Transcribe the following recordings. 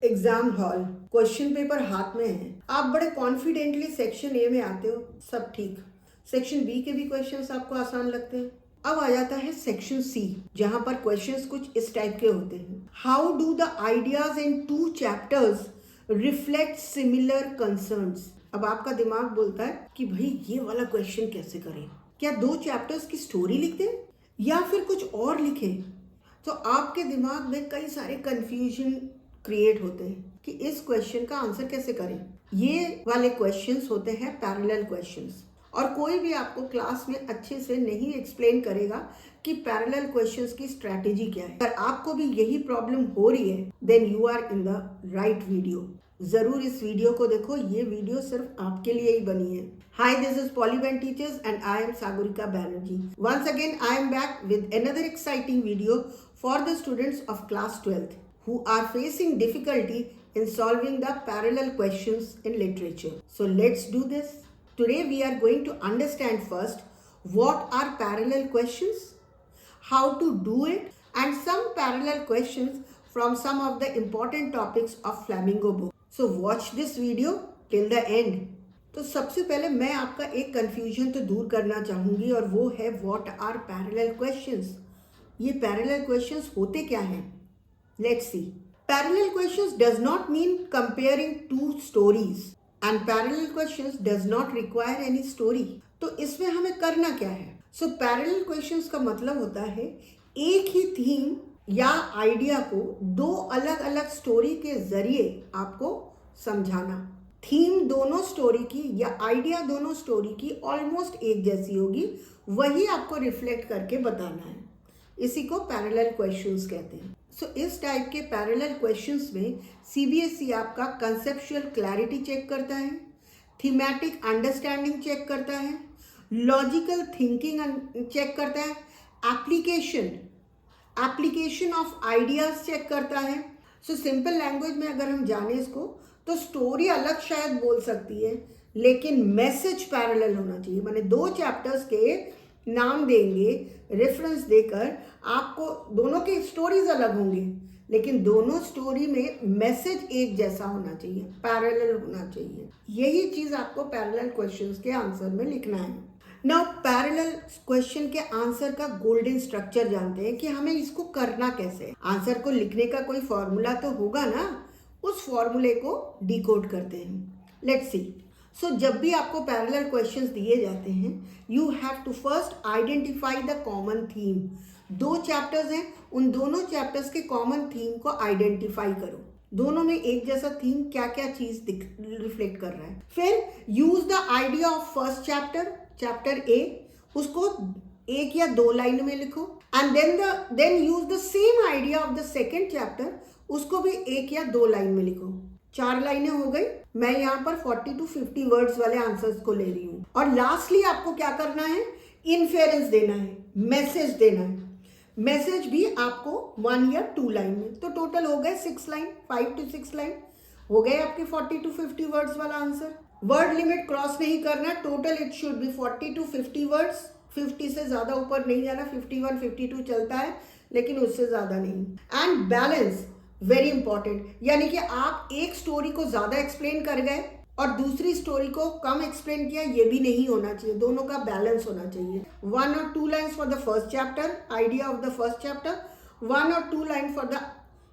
Exam hall, question paper हाथ में है, आप बड़े कॉन्फिडेंटली सेक्शन ए में आते हो, सब ठीक। सेक्शन बी के भी क्वेश्चंस आपको आसान लगते हैं। अब आ जाता है सेक्शन सी, जहां पर क्वेश्चंस कुछ इस टाइप के होते हैं। How do the ideas in 2 chapters reflect similar concerns. अब आपका दिमाग बोलता है कि भाई ये वाला क्वेश्चन कैसे करें, क्या 2 चैप्टर्स की स्टोरी लिख दें या फिर कुछ और लिखें। तो आपके दिमाग में कई सारे कंफ्यूजन क्रिएट होते हैं कि इस क्वेश्चन का आंसर कैसे करें। ये वाले क्वेश्चंस होते हैं पैरेलल क्वेश्चंस, और कोई भी आपको क्लास में अच्छे से नहीं एक्सप्लेन करेगा कि पैरेलल क्वेश्चंस की स्ट्रैटेजी क्या है। अगर आपको भी यही प्रॉब्लम हो रही है then you are in the right video. जरूर इस वीडियो को देखो, ये वीडियो सिर्फ आपके लिए ही बनी है। Hi, this is POLYBAN teachers and I am Sagurika Banerjee. Once again, I am back with another exciting video for the students of class 12th who are facing difficulty in solving the parallel questions in literature. So let's do this. Today we are going to understand first what are parallel questions, how to do it, and some parallel questions from some of the important topics of Flamingo book. So watch this video till the end. तो सबसे पहले मैं आपका एक confusion तो दूर करना चाहूँगी, और वो है व्हाट आर पैरेलल क्वेश्चंस। ये पैरेलल क्वेश्चंस होते क्या हैं? Let's see. Parallel questions does not mean comparing 2 stories and parallel questions does not require any story. तो इसमें हमें करना क्या है? सो पैरेलल क्वेश्चंस का मतलब होता है एक ही थीम या आइडिया को 2 अलग अलग स्टोरी के जरिए आपको समझाना। थीम दोनों स्टोरी की या आइडिया दोनों स्टोरी की ऑलमोस्ट एक जैसी होगी, वही आपको रिफ्लेक्ट करके बताना है। इसी को पैरेलल क्वेश्चंस कहते हैं। सो इस टाइप के पैरेलल क्वेश्चंस में सीबीएसई आपका कंसेप्चुअल क्लैरिटी चेक करता है, थीमेटिक अंडरस्टैंडिंग चेक करता है, लॉजिकल थिंकिंग चेक करता है, एप्लीकेशन ऑफ आइडियाज चेक करता है। सो सिंपल लैंग्वेज में अगर हम जाने इसको, तो स्टोरी अलग शायद बोल सकती है, लेकिन मैसेज पैरेलल होना चाहिए। माने 2 चैप्टर्स के नाम देंगे रेफरेंस देकर, आपको दोनों की स्टोरीज अलग होंगे, लेकिन दोनों स्टोरी में मैसेज एक जैसा होना चाहिए, पैरेलल होना चाहिए। यही चीज आपको पैरेलल क्वेश्चंस के आंसर में लिखना है। नाउ पैरेलल क्वेश्चन के आंसर का गोल्डन स्ट्रक्चर जानते हैं कि हमें इसको करना कैसे। आंसर को लिखने का कोई फॉर्मूला तो होगा ना, उस फॉर्मूले को डिकोड करते हैं। Let's see. सो जब भी आपको पैरेलल क्वेश्चंस दिए जाते हैं, you have to first identify the common theme. 2 chapters हैं, उन दोनों चैप्टर्स के कॉमन थीम को आइडेंटिफाई करो। दोनों में एक जैसा थीम क्या क्या चीज रिफ्लेक्ट कर रहा है। फिर use the idea of first chapter ए, उसको 1 या 2 लाइन में लिखो, and then use the same idea of the second chapter, उसको भी 1 या 2 लाइन में लिखो। 4 लाइनें हो गई। मैं यहाँ पर 40 to 50 वर्ड्स वाले आंसर्स को ले रही हूँ। और लास्टली आपको क्या करना है? इन्फेरेंस देना है, मैसेज देना है। मैसेज भी आपको 1 या 2 लाइन में। तो टोटल हो गए 6 लाइन, 5 to 6 लाइन हो गए आपके 40 to 50 वर्ड्स वाला आंसर। वर्ड लिमिट क्रॉस नहीं करना, total it should be 40 to 50 words. 50 से ज्यादा ऊपर नहीं जाना, 51, 52 चलता है, लेकिन उससे ज्यादा नहीं। एंड बैलेंस वेरी इंपॉर्टेंट, यानी कि आप एक स्टोरी को ज्यादा एक्सप्लेन कर गए और दूसरी स्टोरी को कम एक्सप्लेन किया, ये भी नहीं होना चाहिए। दोनों का बैलेंस होना चाहिए। 1 or 2 lines for the first chapter, idea of the first chapter, 1 or 2 line for the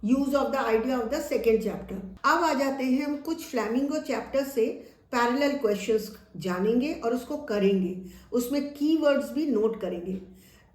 use of the idea of the second chapter. अब आ जाते हैं हम कुछ फ्लैमिंगो चैप्टर से पैरेलल क्वेश्चंस जानेंगे और उसको करेंगे। उसमें कीवर्ड्स भी नोट करेंगे।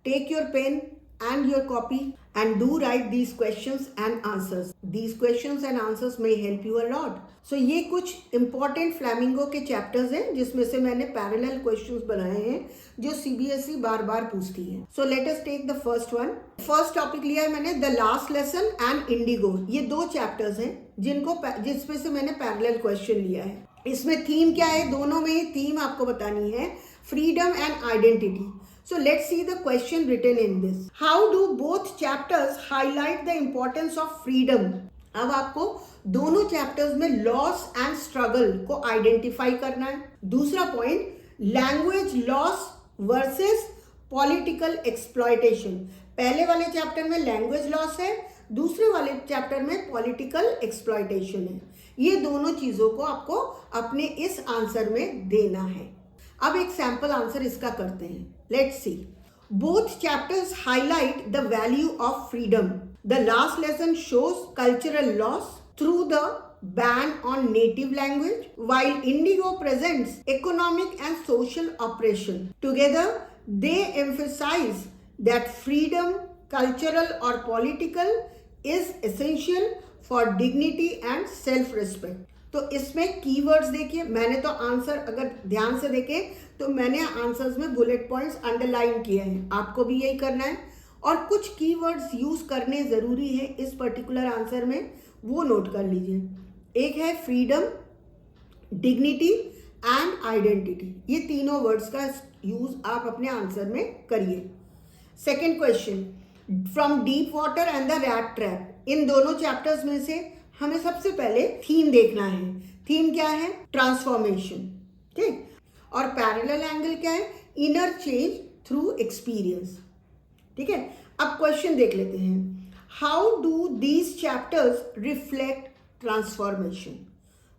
Take your pen and your copy and do write these questions and answers. These questions and answers may help you a lot. So ये कुछ important Flamingo के chapters हैं जिसमें से मैंने parallel questions बनाए हैं जो CBSE बार बार पूछती है। So let us take the first one. First topic लिया है मैंने the last lesson and indigo. ये 2 chapters हैं जिसमें से मैंने parallel question लिया है। इसमें थीम क्या है? दोनों में ही थीम आपको बतानी है, freedom and identity. So let's see the question written in this. How do both chapters highlight the importance of freedom? अब आपको दोनों चैप्टर्स में लॉस एंड स्ट्रगल को आइडेंटिफाई करना है। दूसरा point, language loss versus political exploitation. पहले वाले चैप्टर में लैंग्वेज लॉस है, दूसरे वाले चैप्टर में पॉलिटिकल एक्सप्लॉयटेशन है। ये दोनों चीज़ों को आपको अपने इस आंसर में देना है। अब एक सैम्पल आंसर इसका करते हैं। Let's see. Both chapters highlight the value of freedom. The last lesson shows cultural loss through the ban on native language, while Indigo presents economic and social oppression. Together, they emphasize that freedom, cultural or political, is essential for dignity and self-respect. तो इसमें keywords देखिए, मैंने तो answer अगर ध्यान से देखें तो मैंने आंसर्स में बुलेट पॉइंट्स अंडरलाइन किए हैं, आपको भी यही करना है। और कुछ कीवर्ड्स यूज करने ज़रूरी है इस पर्टिकुलर आंसर में, वो नोट कर लीजिए। एक है फ्रीडम, डिग्निटी एंड आइडेंटिटी। ये तीनों वर्ड्स का यूज आप अपने आंसर में करिए। Second question, from deep water and the rat trap. इन दोनों चैप्टर्स में से हमें सबसे पहले थीम देखना है। थीम क्या है? ट्रांसफॉर्मेशन, ठीक। और पैरेलल एंगल क्या है? इनर चेंज थ्रू एक्सपीरियंस, ठीक है। अब क्वेश्चन देख लेते हैं। How do these chapters reflect transformation?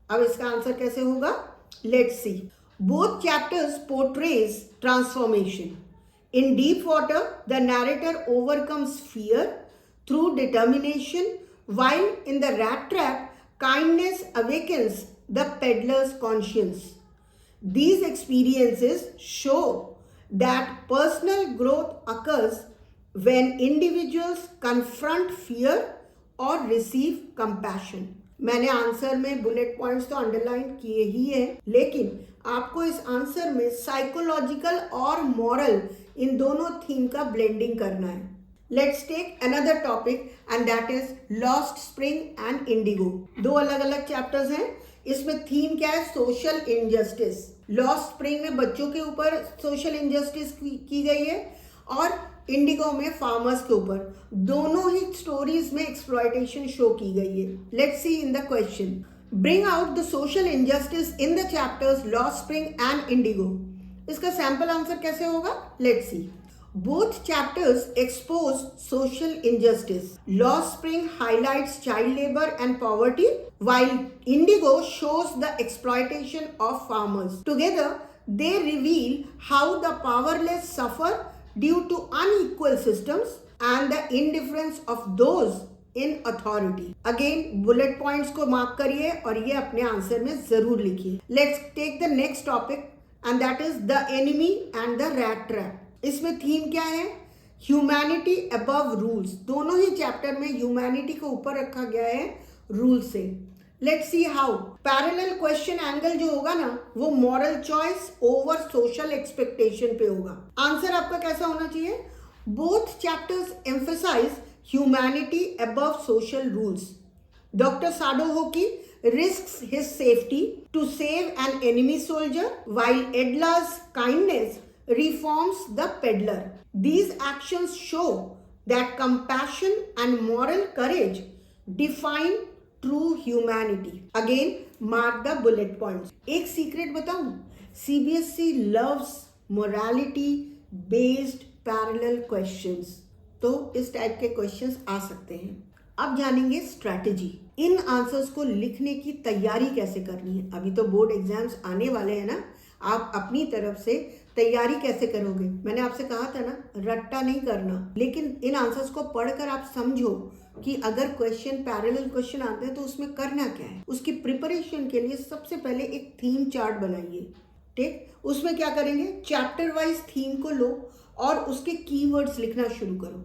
अब इसका आंसर कैसे होगा? Let's see. Both chapters portrays transformation. In deep water the narrator overcomes fear through determination, while in the rat trap kindness awakens the peddler's conscience. These experiences show that personal growth occurs when individuals confront fear or receive compassion. मैंने answer में bullet points तो underline किए ही है, लेकिन आपको इस answer में psychological और मॉरल इन दोनों थीम का ब्लेंडिंग करना है। Let's take another topic and that is Lost Spring and Indigo. दो अलग अलग चैप्टर्स हैं। इसमें थीम क्या है? Social injustice. लॉस्ट स्प्रिंग में बच्चों के ऊपर सोशल इंजस्टिस की गई है और इंडिगो में फार्मर्स के ऊपर। दोनों ही स्टोरीज में एक्सप्लॉयटेशन शो की गई है। Let's see in the question. Bring out the social injustice in the chapters lost spring and Indigo. इसका सैम्पल आंसर कैसे होगा? Let's see. Both chapters expose social injustice. Lost Spring highlights child labor and poverty, while Indigo shows the exploitation of farmers. Together, they reveal how the powerless suffer due to unequal systems and the indifference of those in authority. Again, bullet points को mark करिए और ये अपने answer में जरूर लिखिए। Let's take the next topic and that is the enemy and the rat trap. इसमें theme क्या है? Humanity above rules. दोनों ही चैप्टर में ह्यूमैनिटी को ऊपर रखा गया है रूल से। Let's see how. Parallel question angle जो होगा ना, वो moral choice over social expectation पे होगा। आंसर आपका कैसा होना चाहिए? Both chapters emphasise humanity above social rules. Doctor साडोहोकी risks his safety to save an enemy soldier, while Edla's kindness reforms the peddler. These actions show that compassion and moral courage define true humanity. Again, mark the bullet points. एक secret बताऊं? CBSE loves morality based parallel questions. तो इस type के questions आ सकते हैं। अब जानेंगे strategy. इन answers को लिखने की तैयारी कैसे करनी है। अभी तो बोर्ड एग्जाम्स आने वाले हैं ना, आप अपनी तरफ से तैयारी कैसे करोगे? मैंने आपसे कहा था ना, रट्टा नहीं करना, लेकिन इन आंसर्स को पढ़कर आप समझो कि अगर क्वेश्चन पैरेलल क्वेश्चन आते हैं तो उसमें करना क्या है। उसकी प्रिपरेशन के लिए सबसे पहले एक थीम चार्ट बनाइए, ठीक। उसमें क्या करेंगे? चैप्टर वाइज थीम को लो और उसके कीवर्ड्स लिखना शुरू करो।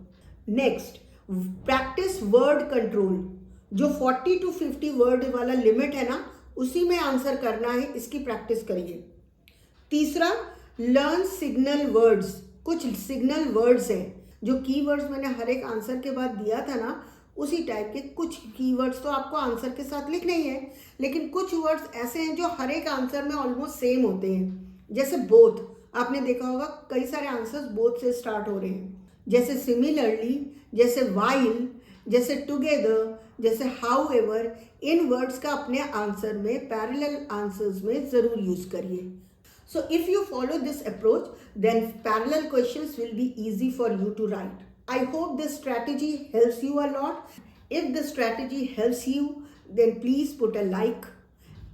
Next, practice word control. जो 40 to 50 वर्ड वाला लिमिट है ना, उसी में आंसर करना है, इसकी प्रैक्टिस करिए। तीसरा, लर्न सिग्नल वर्ड्स। कुछ सिग्नल वर्ड्स हैं जो कीवर्ड्स मैंने हर एक आंसर के बाद दिया था ना, उसी टाइप के कुछ कीवर्ड्स तो आपको आंसर के साथ लिखने ही है, लेकिन कुछ वर्ड्स ऐसे हैं जो हर एक आंसर में ऑलमोस्ट सेम होते हैं। जैसे बोथ, आपने देखा होगा कई सारे आंसर्स बोथ से स्टार्ट हो रहे हैं। जैसे सिमिलरली, जैसे वाइल, जैसे टुगेदर, जैसे हाउएवर। इन वर्ड्स का अपने आंसर में, पैरेलल आंसर्स में ज़रूर यूज़ करिए। So if you follow this approach, then parallel questions will be easy for you to write. I hope this strategy helps you a lot. If the strategy helps you, then please put a like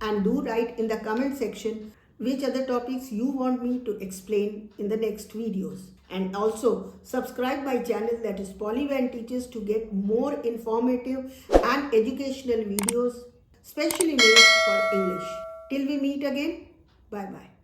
and do write in the comment section which other topics you want me to explain in the next videos. And also subscribe my channel, that is POLYBAN Teachers, to get more informative and educational videos specially made for English. Till we meet again, bye bye.